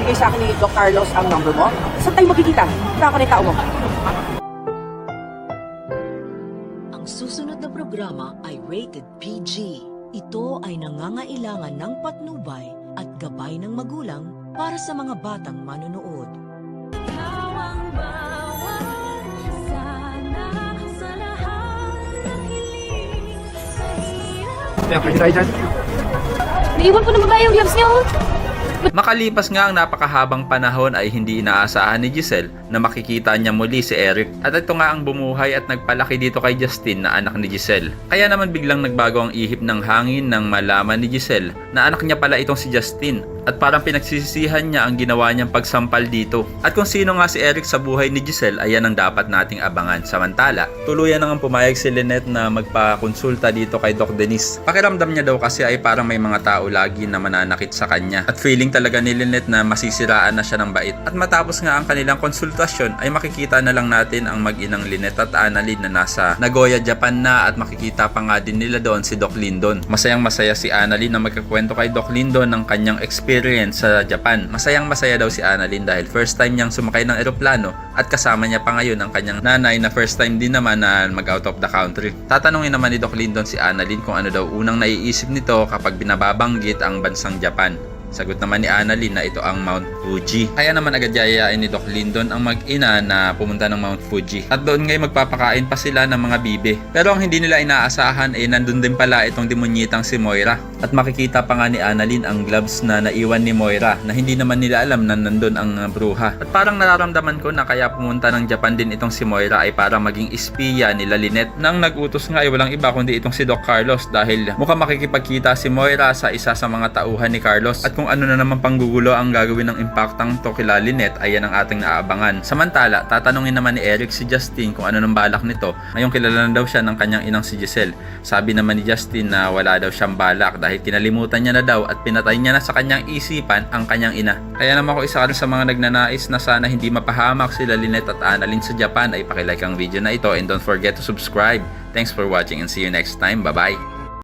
binigay sa akin ni Doc Carlos ang number mo. Saan tayo magkikita? Saan ka tao mo? Ang susunod na programa ay rated PG. Ito ay nangangailangan ng patnubay at gabay ng magulang para sa mga batang manonood. Pwede tayo dyan. Naiwan ko na babae yung gloves niyo. Makalipas nga ang napakahabang panahon ay hindi inaasahan ni Giselle na makikita niya muli si Eric. At ito nga ang bumuhay at nagpalaki dito kay Justin na anak ni Giselle. Kaya naman biglang nagbago ang ihip ng hangin nang malaman ni Giselle na anak niya pala itong si Justin. At parang pinagsisisihan niya ang ginawa niyang pagsampal dito. At kung sino nga si Eric sa buhay ni Giselle, ayan ang dapat nating abangan. Samantala, tuluyan nang pumayag si Lynette na magpakonsulta dito kay Doc Denise. Pakiramdam niya daw kasi ay parang may mga tao lagi na mananakit sa kanya. At feeling talaga ni Lynette na masisiraan na siya ng bait. At matapos nga ang kanilang konsultasyon ay makikita na lang natin ang mag-inang Lynette at Annalyn na nasa Nagoya, Japan na, at makikita pa nga din nila doon si Doc Lyndon. Masayang masaya si Annalyn na magkakwento kay Doc Lyndon ng kanyang experience sa Japan. Masayang masaya daw si Annalyn dahil first time niyang sumakay ng eroplano at kasama niya pa ngayon ang kanyang nanay na first time din naman na mag out of the country. Tatanungin naman ni Doc Lyndon si Annalyn kung ano daw unang naiisip nito kapag binababanggit ang bansang Japan. Sagot naman ni Annalyn na ito ang Mount Fuji. Kaya naman agad yayain ni Doc Lyndon ang mag-ina na pumunta ng Mount Fuji. At doon ngay magpapakain pa sila ng mga bibe. Pero ang hindi nila inaasahan ay nandun din pala itong demonyitang si Moira. At makikita pa nga ni Annalyn ang gloves na naiwan ni Moira na hindi naman nila alam na nandun ang bruha. At parang nararamdaman ko na kaya pumunta ng Japan din itong si Moira ay para maging espiya nila Lynette. Nang nag-utos nga ay walang iba kundi itong si Doc Carlos dahil mukhang makikipagkita si Moira sa isa sa mga tauhan ni Carlos. At kung ano na naman panggugulo ang gagawin ng impactang to kila Lynette, ayan ang ating naaabangan. Samantala, tatanungin naman ni Eric si Justin kung ano nang balak nito. Ngayong kilala na daw siya ng kanyang inang si Giselle. Sabi naman ni Justin na wala daw siyang balak dahil kinalimutan niya na daw at pinatay niya na sa kanyang isipan ang kanyang ina. Kaya naman ako isa rin sa mga nagnanais na sana hindi mapahamak sila Lynette at Annalyn sa Japan ay pakilike ang video na ito and don't forget to subscribe. Thanks for watching and see you next time. Bye-bye!